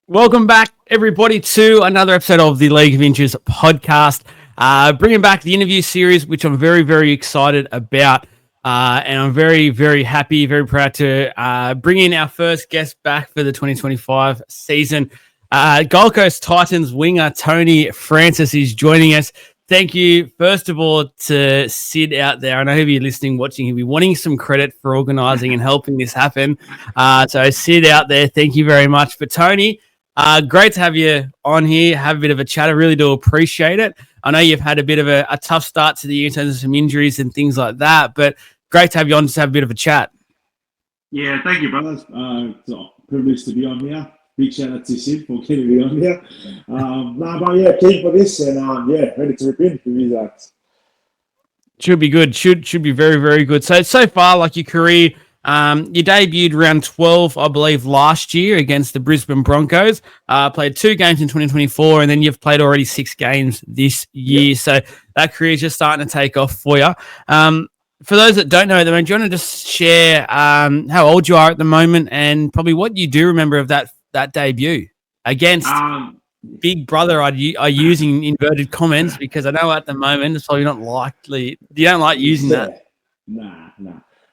Welcome back, everybody, to another episode of the League of Inches podcast. Bringing back the interview series, which I'm very, very excited about. And I'm very, very happy, very proud to bring in our first guest back for the 2025 season. Gold Coast Titans winger Tony Francis is joining us. Thank you, first of all, to Sid out there. I know he'll be listening, watching. He'll be wanting some credit for organising and helping this happen. So Sid out there, thank you very much. But Tony, great to have you on here, have a bit of a chat. I really do appreciate it. I know you've had a bit of a tough start to the year in terms of some injuries and things like that, but great to have you on to have a bit of a chat. Yeah, thank you, brothers. It's a privilege to be on here. Big shout out to Sid for getting me on here. Keen for this and ready to rip in with that. Should be good. Should be very, very good. So far, like your career, you debuted round 12, I believe, last year against the Brisbane Broncos. Played 2 games in 2024, and then you've played already 6 games this year. Yep. So that career is just starting to take off for you. For those that don't know, do you want to just share how old you are at the moment and probably what you do remember of that debut against Big Brother? I use in inverted comments because I know at the moment it's probably not likely. You don't like using that. Nah.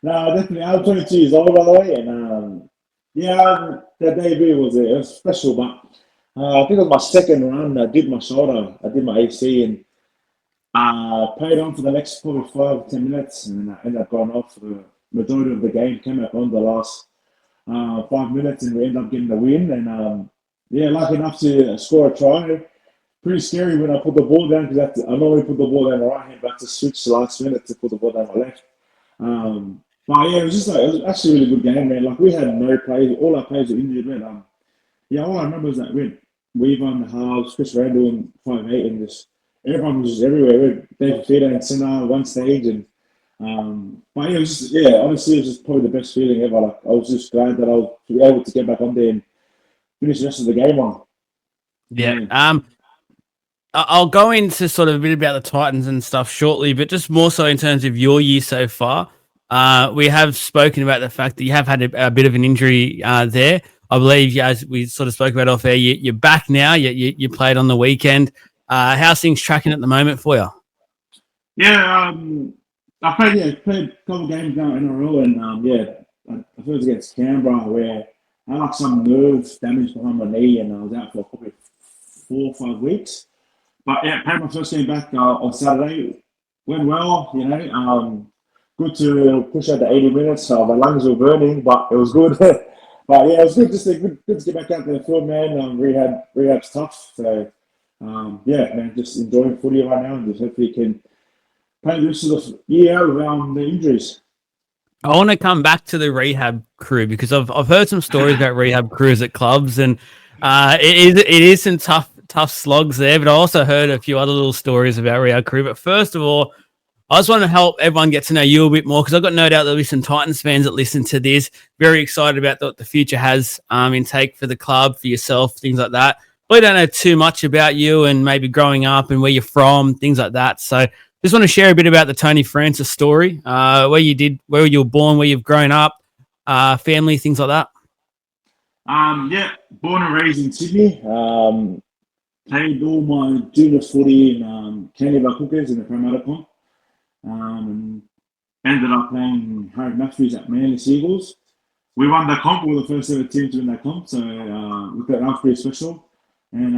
No, definitely. I'm 22 years old, by the way, and that debut was special. But I think it was my second run. I did my shoulder, I did my AC, and played on for the next probably 5 or 10 minutes, and I ended up going off for the majority of the game. Came back on the last 5 minutes, and we ended up getting the win. And lucky enough to score a try. Pretty scary when I put the ball down because I normally put the ball down my right hand, but I had to switch the last minute to put the ball down my left. But yeah, it was actually a really good game, man. Like we had no players, all our players were injured, man. All I remember was that win. Weaver and the halves, Chris Randall and 5'8", and just everyone was just everywhere. David Feder and Sinner one stage, and it was just honestly, it was just probably the best feeling ever. Like I was just glad that I was able to get back on there and finish the rest of the game on. Yeah. I'll go into sort of a bit about the Titans and stuff shortly, but just more so in terms of your year so far. We have spoken about the fact that you have had a bit of an injury there. I believe, as we sort of spoke about off air, you're back now. You played on the weekend. How's things tracking at the moment for you? Yeah, I played a couple of games now in a row, and I think it was against Canberra where I had like some nerve damage behind my knee, and I was out for probably 4 or 5 weeks. But played my first game back on Saturday. Went well, good to push out the 80 minutes. My lungs were burning, but it was good. But it was good to get back out to the field, man. Rehab's tough, so just enjoying footy right now, and just hopefully can play the rest of the year around the injuries. I want to come back to the rehab crew because I've heard some stories about rehab crews at clubs, and it is some tough slugs there. But I also heard a few other little stories about rehab crew. But first of all, I just want to help everyone get to know you a bit more because I've got no doubt there'll be some Titans fans that listen to this. Very excited about what the future has in take for the club, for yourself, things like that. We don't know too much about you and maybe growing up and where you're from, things like that. So just want to share a bit about the Tony Francis story, where you were born, where you've grown up, family, things like that. Born and raised in Sydney. Played all my junior footy in Canberra Cookers in the Parramatta comp. And ended up playing Harry Matthews at Manly Seagulls. We won the comp. We were the first ever team to win that comp, so that was pretty special. And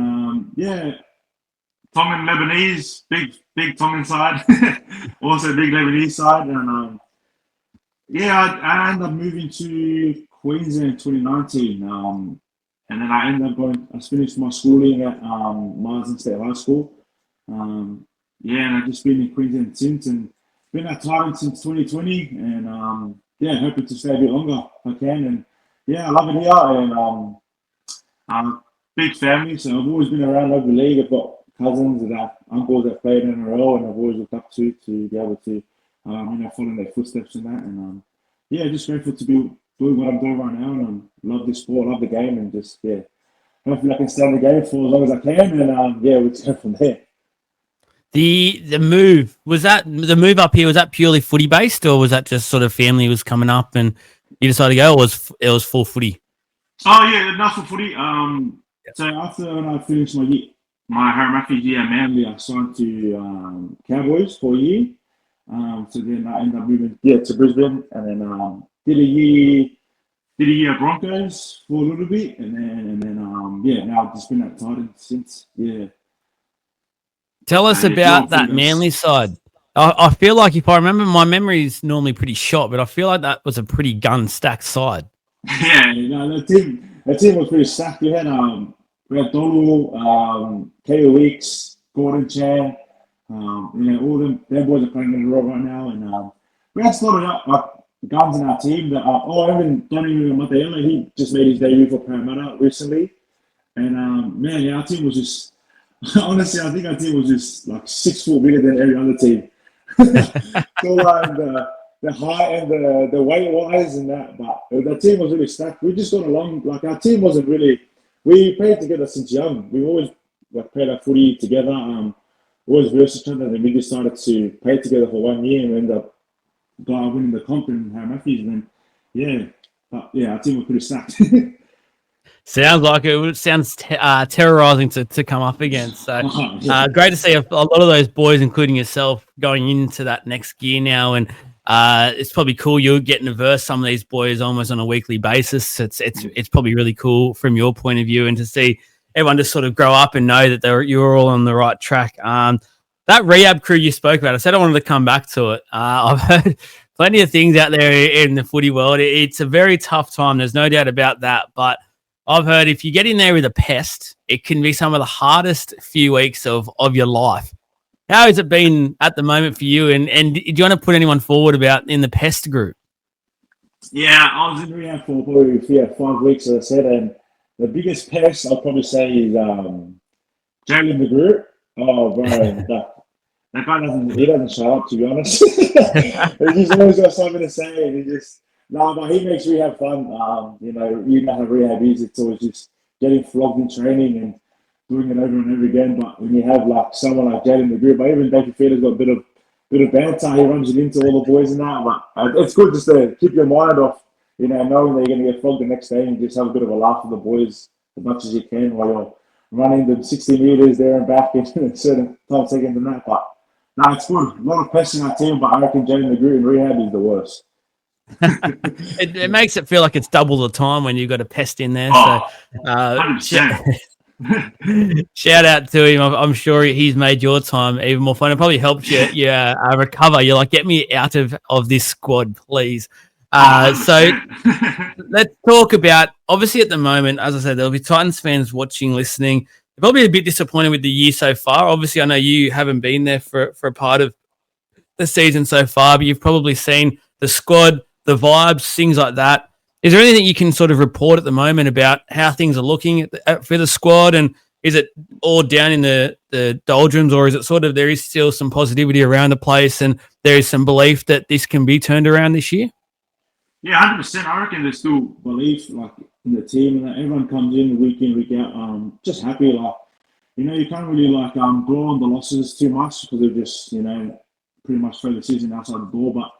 Tom and Lebanese, big Tom inside, also big Lebanese side. And I ended up moving to Queensland in 2019. And then I ended up I finished my schooling at Marsden State High School. And I've just been in Queensland since, and been at Titans since 2020, and hoping to stay a bit longer if I can. And I love it here, and I'm big family, so I've always been around rugby league. I've got cousins and uncles that played in NRL, and I've always looked up to be able to follow in their footsteps and that. And just grateful to be doing what I'm doing right now, and I love this sport, love the game, and just hopefully I can stay in the game for as long as I can, and we'll go from there. The move, was that the move up here, was that purely footy based, or was that just sort of family was coming up and you decided to go, or it was full footy? Oh yeah, enough for footy. So after when I finished my Harry Matthews year at Manly, I signed to Cowboys for a year. So then I ended up moving to Brisbane, and then did a year at Broncos for a little bit, and then now I've just been at Titans since. Yeah. Tell us about that Manly side. I feel like, if I remember, my memory is normally pretty short, but I feel like that was a pretty gun-stacked side. Yeah, the team was pretty stacked. We had Donald, K.O. Weeks, Gordon Chan, all them boys are playing in the role right now, and we had a lot of guns in our team. That even Donny Matayela, he just made his debut for Parramatta recently, and our team was just honestly, I think our team was just like 6 foot bigger than every other team. So the height and the weight wise and that, but the team was really stacked. We just got along. Like, our team wasn't really. We played together since young. We always played our footy together. Always versed each other, and then we decided to play together for 1 year and we ended up winning the comp in Harry Matthews. And then our team was pretty stacked. Sounds like it. Sounds terrorizing to come up against. So great to see a lot of those boys, including yourself, going into that next gear now. And it's probably cool you're getting to verse some of these boys almost on a weekly basis. It's probably really cool from your point of view, and to see everyone just sort of grow up and know that you're all on the right track. That rehab crew you spoke about, I said I wanted to come back to it. I've heard plenty of things out there in the footy world. It's a very tough time. There's no doubt about that. But I've heard if you get in there with a pest, it can be some of the hardest few weeks of your life. How has it been at the moment for you? And do you want to put anyone forward about in the pest group? Yeah, I was in rehab for probably 5 weeks, as I said, and the biggest pest I'll probably say is Jalen McGrew. Oh, bro, that guy doesn't shut up, to be honest. He's always got something to say, and but he makes rehab fun. You know how rehab is. It's always just getting flogged in training and doing it over and over again. But when you have like someone like Jalen McGrew, but even David Feeder's got a bit of banter, he runs it into all the boys and that. But it's good just to keep your mind off, knowing that you're going to get flogged the next day, and just have a bit of a laugh with the boys as much as you can while you're running the 60 meters there and back in a certain time seconds and that. But no, it's good. A lot of pressure in our team, but I reckon Jalen McGrew in rehab is the worst. It makes it feel like it's double the time when you've got a pest in there. Shout out to him. I'm sure he's made your time even more fun. It probably helped you recover. You're like, get me out of this squad, please. So let's talk about, obviously at the moment, as I said, there'll be Titans fans watching, listening. They're probably a bit disappointed with the year so far. Obviously, I know you haven't been there for a part of the season so far, but you've probably seen the squad, the vibes, things like that. Is there anything you can sort of report at the moment about how things are looking for the squad? And is it all down in the doldrums, or is it sort of there is still some positivity around the place and there is some belief that this can be turned around this year? Yeah, 100%. I reckon there's still belief in the team, and that everyone comes in week out, just happy. You can't really dwell on the losses too much because they're just pretty much throw the season outside the door. But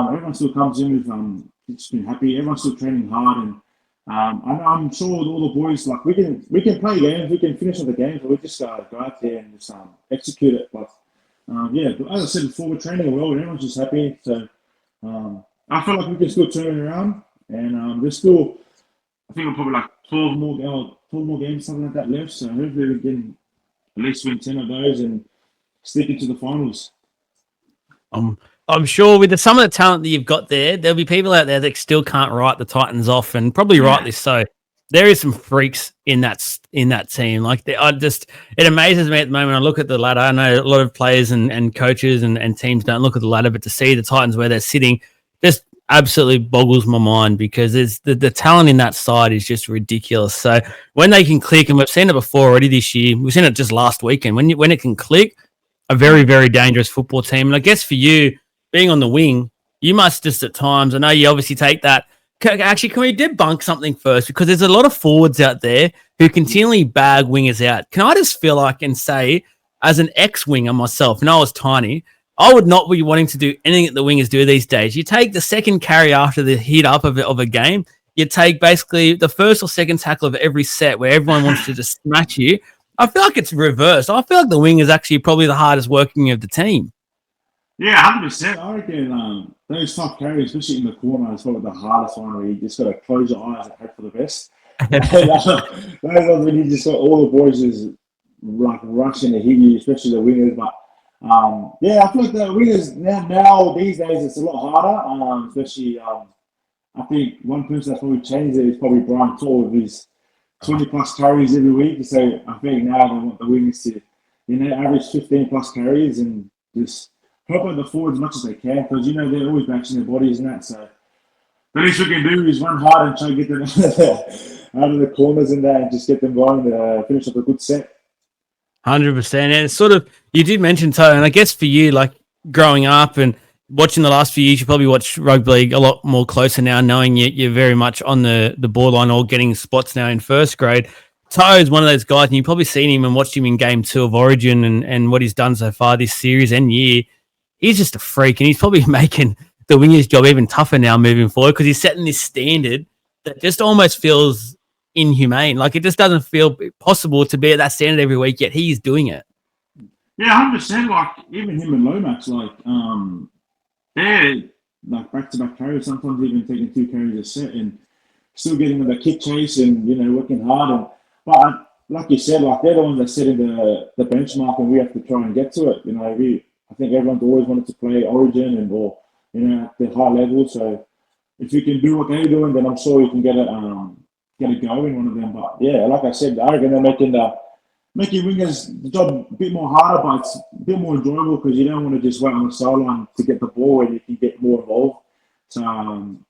everyone still comes in with just been happy. Everyone's still training hard, and I'm sure with all the boys, we can play games, we can finish on the games, but we just go out there and just execute it. But as I said before, we're training well, and everyone's just happy. So I feel like we can still turn it around, and there's still, I think we're probably 12 more games, something like that left. So hopefully we can at least win 10 of those and slip into the finals. I'm sure with some of the talent that you've got there'll be people out there that still can't write the Titans off, and probably rightly so. There is some freaks in that team. It amazes me at the moment. I look at the ladder. I know a lot of players and coaches and teams don't look at the ladder, but to see the Titans where they're sitting just absolutely boggles my mind, because there's the talent in that side is just ridiculous. So when they can click, and we've seen it before already this year, we've seen it just last weekend. When it can click, a very, very dangerous football team. And I guess for you, being on the wing, you must just at times, I know you obviously take that. Actually, can we debunk something first? Because there's a lot of forwards out there who continually bag wingers out. Can I just feel like and say, as an ex-winger myself, and I was tiny, I would not be wanting to do anything that the wingers do these days. You take the second carry after the heat up of a game, you take basically the first or second tackle of every set where everyone wants to just smash you. I feel like it's reversed. I feel like the wing is actually probably the hardest working of the team. Yeah, 100%. I reckon those tough carries, especially in the corner, is probably the hardest one where you just got to close your eyes and hope for the best. And, those ones when you just got all the boys just like rushing to hit you, especially the wingers. But yeah, I feel like the wingers now these days it's a lot harder. Especially I think one person that's probably changed it is probably Brian Tor with his 20 plus carries every week. So I think now they want the wingers to average 15 plus carries and just help out the forward as much as they can because they're always matching their bodies and that. So the least we can do is run hard and try to get them out of the corners and that, and just get them going to finish up a good set. 100%. And it's sort of, you did mention Toe, and I guess for you, like growing up and watching the last few years, you probably watch rugby league a lot more closer now, knowing you're very much on the borderline or getting spots now in first grade. Toe is one of those guys, and you've probably seen him and watched him in game 2 of Origin and what he's done so far this series and year. He's just a freak, and he's probably making the winger's job even tougher now moving forward because he's setting this standard that just almost feels inhumane. Like it just doesn't feel possible to be at that standard every week, yet he's doing it. Yeah, 100%. Like even him and Lomax, like they're like back-to-back carries, sometimes even taking 2 carries a set and still getting the kick chase and working hard. But like you said, like they're the ones that setting the benchmark, and we have to try and get to it. I think everyone's always wanted to play Origin or at the high level. So if you can do what they're doing, then I'm sure you can get it going, one of them. But yeah, like I said, I reckon they're making wingers the job a bit more harder, but it's a bit more enjoyable because you don't want to just wait on the sideline to get the ball and you can get more involved. So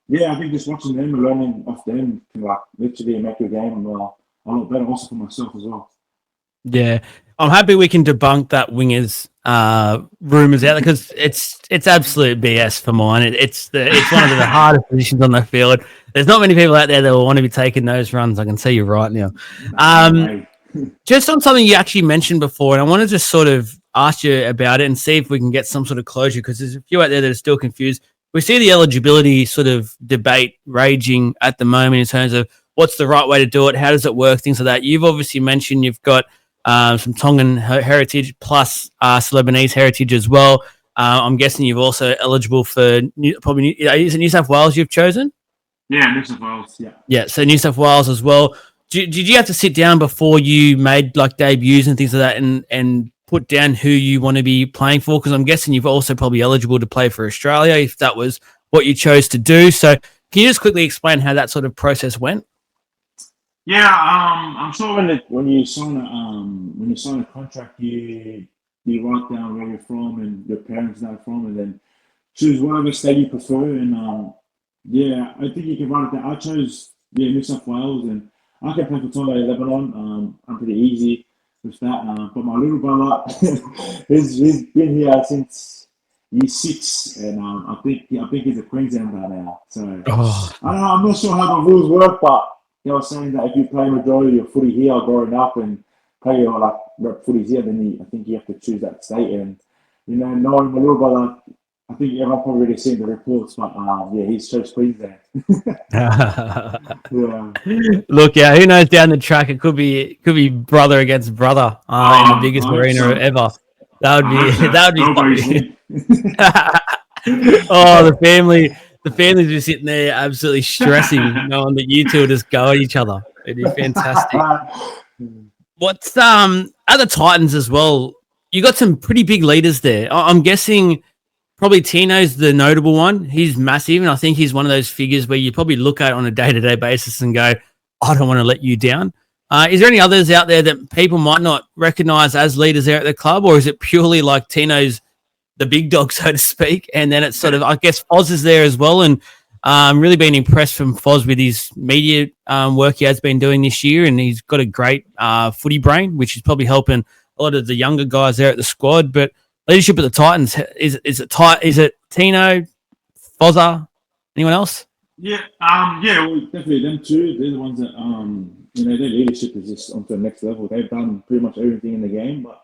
yeah, I think just watching them and learning off them can like literally make your game a lot better, also for myself as well. Yeah, I'm happy we can debunk that wingers rumors out there because it's absolute BS for mine. It's one of the hardest positions on the field. There's not many people out there that will want to be taking those runs. I can tell you right now. Just on something you actually mentioned before, and I want to just sort of ask you about it and see if we can get some sort of closure because there's a few out there that are still confused. We see the eligibility sort of debate raging at the moment in terms of what's the right way to do it, how does it work, things like that. You've obviously mentioned you've got some Tongan heritage plus Lebanese heritage as well. I'm guessing you've also eligible for is it New South Wales you've chosen? Yeah, New South Wales. Yeah. So New South Wales as well. Did you have to sit down before you made like debuts and things like that and put down who you want to be playing for? Because I'm guessing you've also probably eligible to play for Australia if that was what you chose to do. So can you just quickly explain how that sort of process went? Yeah, I'm sure when you sign a contract, you write down where you're from and your parents are from, and then choose whatever state you prefer. And yeah, I think you can write it down. I chose New South Wales, and I can play for Tonga Lebanon. I'm pretty easy with that. But my little brother, he's been here since year 6, and I think he's a Queenslander now. So I don't know. I'm not sure how the rules work, but they were saying that if you play majority of your footy here growing up and play your like rep footies here, then I think you have to choose that state. And knowing my little brother, I think everyone probably already seen the reports, but yeah, he's chose Queensland. Yeah. Look, yeah, who knows down the track? It could be brother against brother in the biggest arena ever. That would be funny. Oh, the family. The families were sitting there absolutely stressing, knowing that you two will just go at each other. It'd be fantastic. What's at the Titans as well? You got some pretty big leaders there. I'm guessing probably Tino's the notable one. He's massive, and I think he's one of those figures where you probably look at on a day-to-day basis and go, "I don't want to let you down." Is there any others out there that people might not recognise as leaders there at the club, or is it purely like Tino's the big dog, so to speak, and then it's sort of, I guess, Foz is there as well, and really been impressed from Foz with his media work he has been doing this year, and he's got a great footy brain, which is probably helping a lot of the younger guys there at the squad. But leadership at the Titans, is it Tino, Fozza, anyone else? Yeah, well, definitely them two. They're the ones that their leadership is just onto the next level. They've done pretty much everything in the game, but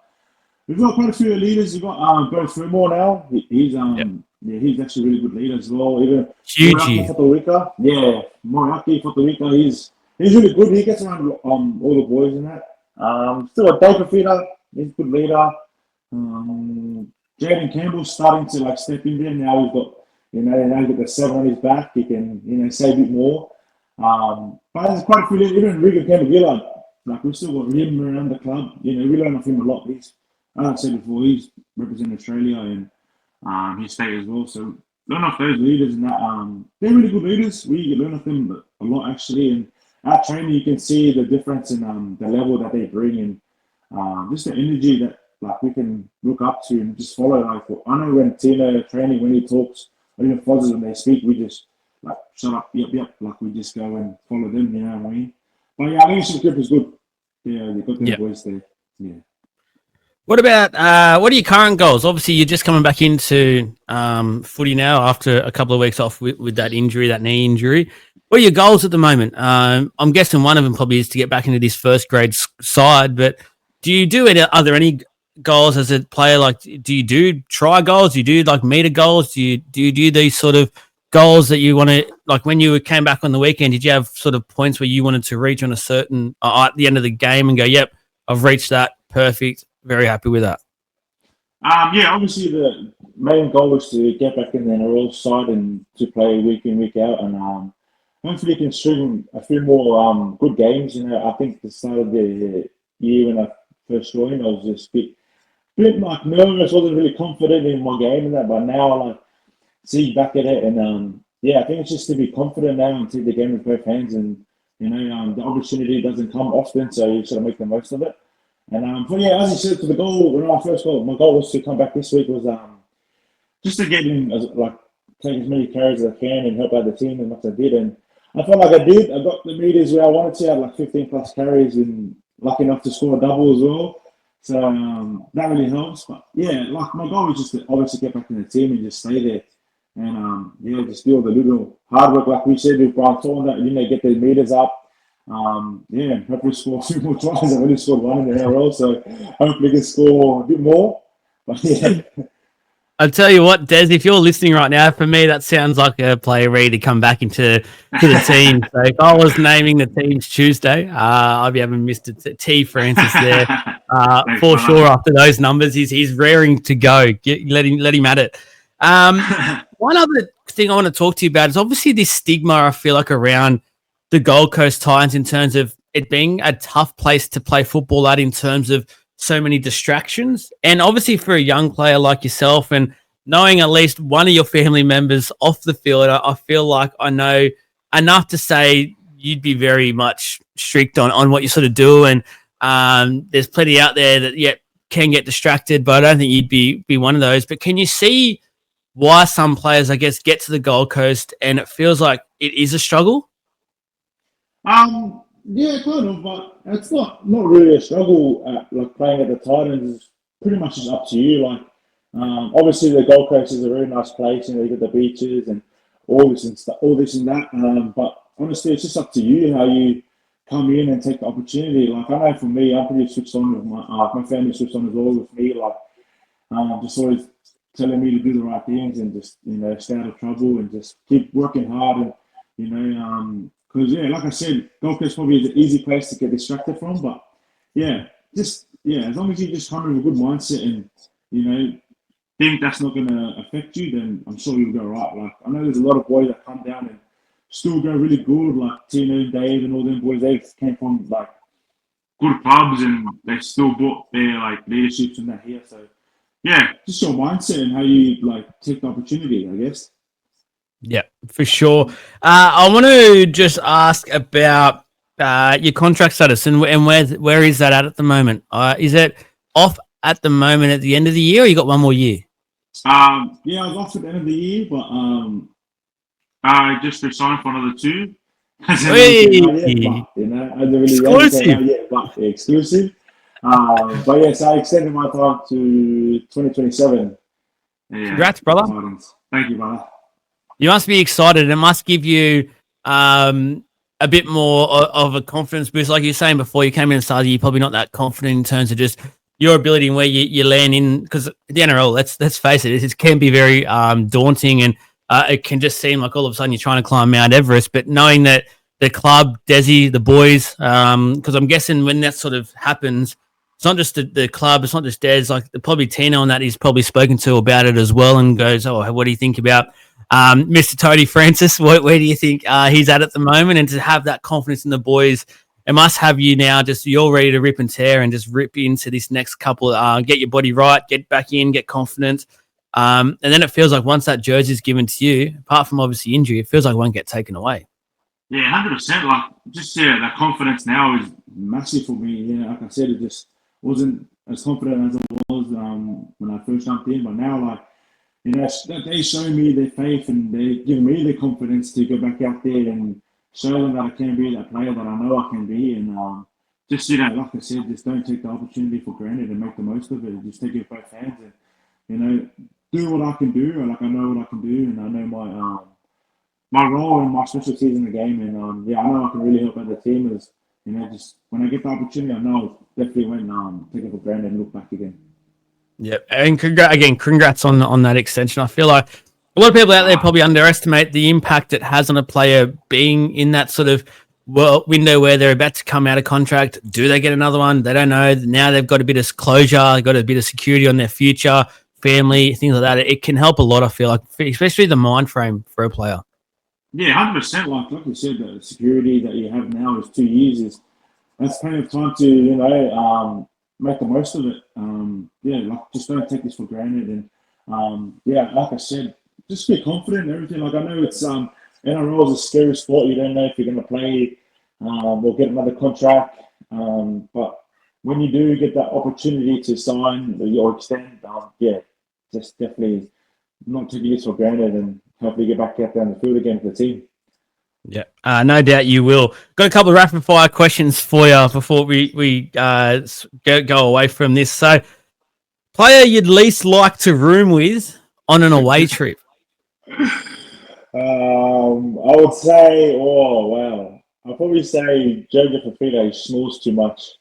we've got quite a few leaders. We've got Beau Fermor now. He's yeah, he's actually a really good leader as well. Even Huge. Moriaki Fotoika, he's really good. He gets around all the boys in that. Still a Baker feeder, he's a good leader. Jaden Campbell's starting to like step in there now. We've got now he's got the 7 on his back. He can say a bit more. But there's quite a few. Even Regan Campbell-Gillard, like we've still got him around the club. We learn off him a lot. He's, as I said before, he's representing Australia and his state as well. So learn off those leaders and that. They're really good leaders. We learn off them a lot actually. And our training, you can see the difference in the level that they bring and just the energy that like we can look up to and just follow. Like I know when Tino training, when he talks, or even Fozzers when they speak, we just like shut up, yep. Like we just go and follow them. You know what I mean? But yeah, I think the group is good. Yeah, they got their voice there. Yeah. What about what are your current goals? Obviously, you're just coming back into footy now after a couple of weeks off with that injury, that knee injury. What are your goals at the moment? I'm guessing one of them probably is to get back into this first grade side. But are there any goals as a player? Like, do you do try goals? Do you do like meter goals? Do you do these sort of goals that you want to, like when you came back on the weekend? Did you have sort of points where you wanted to reach on a certain at the end of the game and go, "Yep, I've reached that, perfect." Very happy with that. Yeah, obviously the main goal is to get back in the NRL side and to play week in, week out, and hopefully can string a few more good games. I think the start of the year when I first joined, I was just a bit like nervous, wasn't really confident in my game and that, but now I like see back at it, and I think it's just to be confident now and take the game with both hands, and the opportunity doesn't come often, so you sort of make the most of it. And but yeah, as you said, for the goal, my goal was to come back this week was just to get in, take as many carries as I can and help out the team as much as I did. And I felt like I did. I got the meters where I wanted to. I had like 15 plus carries and lucky enough to score a double as well. So that really helps. But yeah, like my goal was just to obviously get back in the team and just stay there. And just do all the little hard work, like we said with Brian Thorne, that get the meters up. Hopefully score a few more tries. I've only scored one in the NRL, so hopefully can score a bit more. But yeah. I'll tell you what, Des, if you're listening right now, for me, that sounds like a player ready to come back to the team. So if I was naming the teams Tuesday, I'd be having Mr. T. Francis there for sure. After those numbers, he's raring to go. Let him at it. One other thing I want to talk to you about is obviously this stigma I feel like around the Gold Coast Titans in terms of it being a tough place to play football at in terms of so many distractions. And obviously for a young player like yourself and knowing at least one of your family members off the field, I feel like I know enough to say you'd be very much strict on what you sort of do. And there's plenty out there that can get distracted, but I don't think you'd be one of those. But can you see why some players, I guess, get to the Gold Coast and it feels like it is a struggle? Yeah, kind of, but it's not really a struggle. Like playing at the Titans is pretty much just up to you. Like, obviously the Gold Coast is a very nice place. You got the beaches and all this and that. But honestly, it's just up to you how you come in and take the opportunity. Like I know for me, I'm pretty switched on with my family switched on as well with me. Like, just always telling me to do the right things and just stay out of trouble and just keep working hard and because like I said, Gold Coast probably is an easy place to get distracted from. But as long as you just come with a good mindset and think that's not going to affect you, then I'm sure you'll go right. Like I know there's a lot of boys that come down and still go really good, like Tino, Dave, and all them boys. They came from like good clubs and they still brought their like leaderships and that here. So just your mindset and how you like take the opportunity, I guess. Yeah, for sure. I want to just ask about your contract status and where is that at the moment? Is it off at the moment at the end of the year, or you got one more year? I was off at the end of the year, but I just signed for another 2. Exclusive. But yes, I extended my time to 2027. Congrats, brother. Thank you, brother. You must be excited. It must give you a bit more of a confidence boost. Like you were saying before you came in and started, you're probably not that confident in terms of just your ability and where you land in, because the NRL, let's face it, it can be very daunting, and it can just seem like all of a sudden you're trying to climb Mount Everest. But knowing that the club, Desi, the boys, because I'm guessing when that sort of happens, it's not just the club, it's not just Des, like probably Tino and that he's probably spoken to about it as well, and goes, oh, what do you think about Mr. Tony Francis? Where do you think he's at the moment? And to have that confidence in the boys, it must have you now just you're ready to rip and tear and just rip into this next couple, get your body right, get back in, get confident. And then it feels like once that jersey is given to you, apart from obviously injury, it feels like it won't get taken away. Yeah, 100%. Like, just that confidence now is massive for me. Yeah, like I said, it just wasn't as confident as I was when I first jumped in. But now, like, you know, they show me their faith and they give me the confidence to go back out there and show them that I can be that player that I know I can be. And just, you know, like I said, just don't take the opportunity for granted and make the most of it. Just take it with both hands and, you know, do what I can do. Like, I know what I can do, and I know my role and my specialties in the game. And yeah, I know I can really help out the team. Is, you know, just when I get the opportunity, I know definitely won't take it for granted and look back again. Yep, and congrats on that extension. I feel like a lot of people out there probably underestimate the impact it has on a player being in that sort of window where they're about to come out of contract. Do they get another one? They don't know. Now they've got a bit of closure, they've got a bit of security on their future, family, things like that. It can help a lot, I feel like, especially the mind frame for a player. Yeah, 100%. Like you said, the security that you have now is 2 years. That's plenty of time to, you know, make the most of it. Yeah, like, just don't take this for granted. And yeah, like I said, just be confident in everything. Like, I know it's NRL is a scary sport. You don't know if you're going to play or get another contract. But when you do get that opportunity to sign or extend, yeah, just definitely not taking this for granted and hopefully get back out there on the field again for the team. Yeah, no doubt you will. Got a couple of rapid fire questions for you before we go away from this. So, player you'd least like to room with on an away trip? I would say, I'll probably say Jojo Fafita. He snores too much.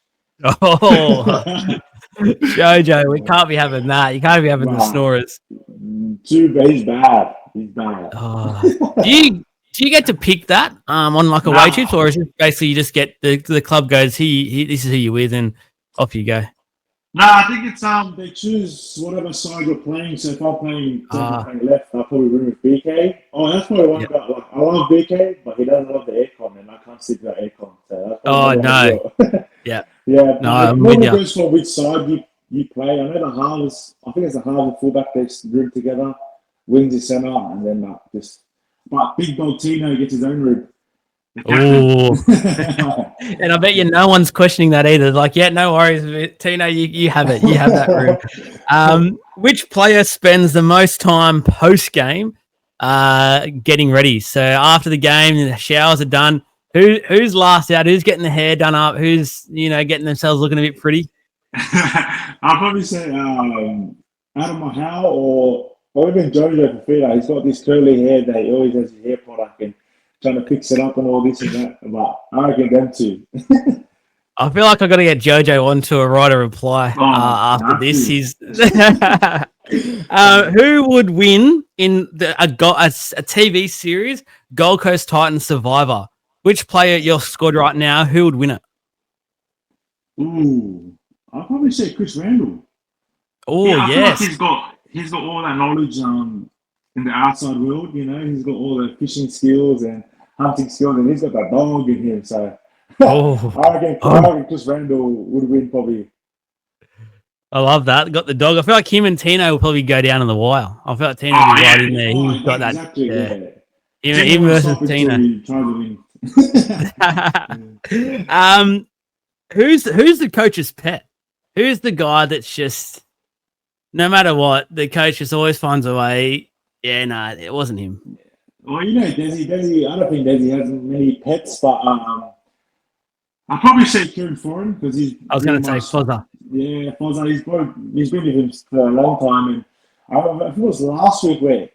Oh, Jojo, we can't be having that. You can't be having the snorers. He's bad. He's bad. Oh. Do you get to pick that on like away trips, or is it basically you just get the club goes, he this is who you're with, and off you go? No, I think it's they choose whatever side you're playing. So if I'm playing left, I'll probably room with BK. Oh, that's probably one guy. Like, I love BK, but he doesn't love the aircon, and I can't sleep without aircon. So that's no. Yeah. Yeah. No, I'm with you. Goes for which side you play. I know the halves. I think it's the halves and fullback they room together. Wings is centre, and then But Big Dog Tino gets his own room. Oh, and I bet you no one's questioning that either. Like, yeah, no worries, Tino, you have it. You have that room. Which player spends the most time post game getting ready? So after the game, the showers are done. Who's last out? Who's getting the hair done up? Who's getting themselves looking a bit pretty? I'll probably say Adam Mahal or even Jojo Fafita. He's got this curly hair that he always has his hair product and trying to fix it up and all this and that. But I reckon them two. I feel like I've got to get Jojo onto a writer reply after this. He's who would win in a TV series, Gold Coast Titans Survivor? Which player at your squad right now, who would win it? Ooh, I'll probably say Chris Randall. Oh, yes. Like he's got all that knowledge in the outside world, he's got all the fishing skills and hunting skills, and he's got that dog in him. So I reckon Chris Randall would win probably. I love that. Got the dog. I feel like him and Tino will probably go down on the wire. I feel like Tino will be right in there. He's got that. Exactly, yeah. Him versus Tino. Who's the coach's pet? Who's the guy that's just, no matter what, the coach just always finds a way? Yeah, no, it wasn't him. Well, Desi, I don't think Desi has many pets, but I'll probably say Kieran Foran because he's. I was going to say Fozza. Yeah, Fozza. He's been with him for a long time, and I think it was last week where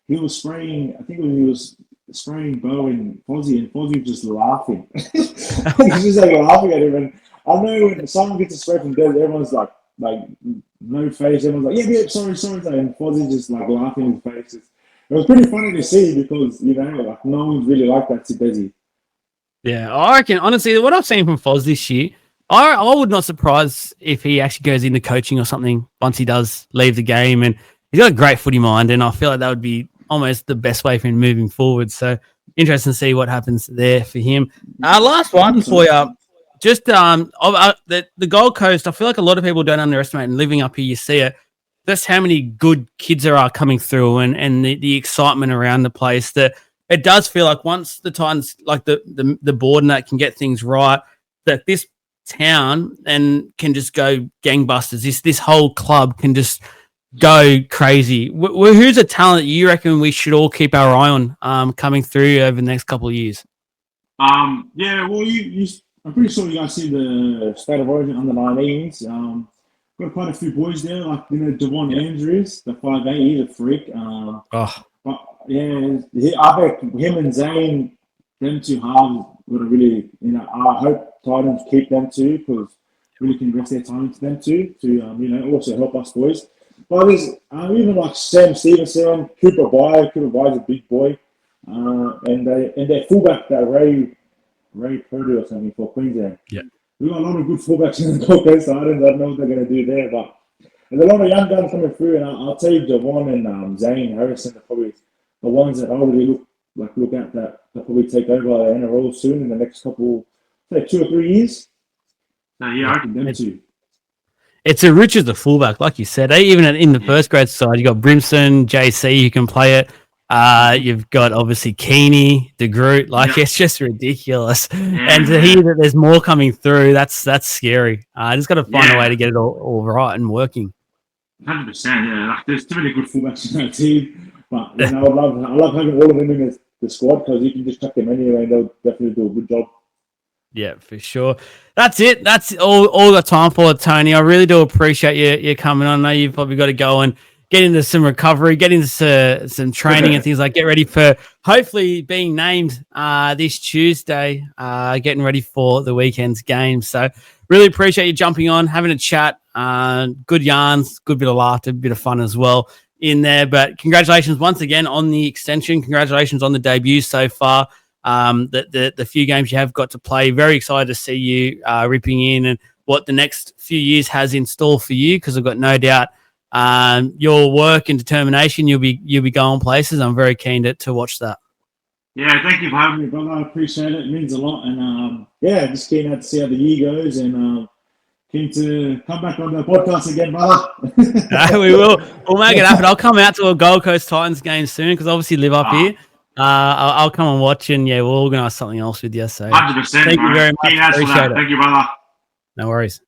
he was spraying. I think he was spraying Bo and Fozzie, and Fozzie was just laughing. He's just like laughing at him, and I know when someone gets a spray from Desi, everyone's like like no face. Everyone's like, yeah, sorry. And Fozzie's just like laughing in his face. It was pretty funny to see because, like no one's really like that to Desi. Yeah, I reckon, honestly, what I've seen from Foz this year, I would not surprise if he actually goes into coaching or something once he does leave the game. And he's got a great footy mind, and I feel like that would be almost the best way for him moving forward. So interesting to see what happens there for him. Last one for you. Just the Gold Coast, I feel like a lot of people don't underestimate, and living up here, you see it. Just how many good kids there are coming through, and the excitement around the place. That it does feel like once the Titans, like the board and that, can get things right, that this town and can just go gangbusters. This whole club can just go crazy. Who's a talent that you reckon we should all keep our eye on coming through over the next couple of years? Yeah, well, I'm pretty sure you guys see the State of Origin under 19s. Got quite a few boys there, like Devon Andrews, the 5'8", he's a freak. But yeah, I bet him and Zane, them two halves, would have really, I hope Titans keep them too, because really can invest their time into them too, to also help us boys. But there's even like Sam Stevenson, Cooper Byer. Cooper Byer's a big boy, and their fullback, that Ray Purdue or something for Queensland. Yeah. We've got a lot of good fullbacks in the Gold Coast Titans. I don't know what they're going to do there, but there's a lot of young guns coming through, and I'll tell you, Devon and Zane Harrison are probably the ones that I really look at that probably take over the NRL soon in the next couple, say 2 or 3 years. Yeah, I reckon them too. It's a rich as the fullback, like you said. Even in the first grade side, you got Brimson, JC, who can play it. You've got obviously Keeney, De Groot. It's just ridiculous. And to hear that there's more coming through, that's scary. I just got to find a way to get it all right and working. 100%. Yeah, like there's too many good fullbacks in that team. But I love having all of them in the squad, because you can just chuck them anywhere and they'll definitely do a good job. Yeah, for sure. That's it. That's all the time for it, Tony. I really do appreciate you coming on. I know you've probably got to go and get into some recovery, get into some training and things like. Get ready for hopefully being named this Tuesday, getting ready for the weekend's game. So really appreciate you jumping on, having a chat. Good yarns, good bit of laughter, bit of fun as well in there. But congratulations once again on the extension. Congratulations on the debut so far. The few games you have got to play. Very excited to see you ripping in and what the next few years has in store for you, because I've got no doubt your work and determination, you'll be going places. I'm very keen to watch that. Yeah, thank you for having me, brother. I appreciate it. It means a lot. And just keen to see how the year goes, and keen to come back on the podcast again, brother. We will. We'll make it happen. I'll come out to a Gold Coast Titans game soon, because obviously live up here. I'll come and watch, and we'll organise something else with you. So 100%. Thank you very much. Appreciate it. Thank you, brother. No worries.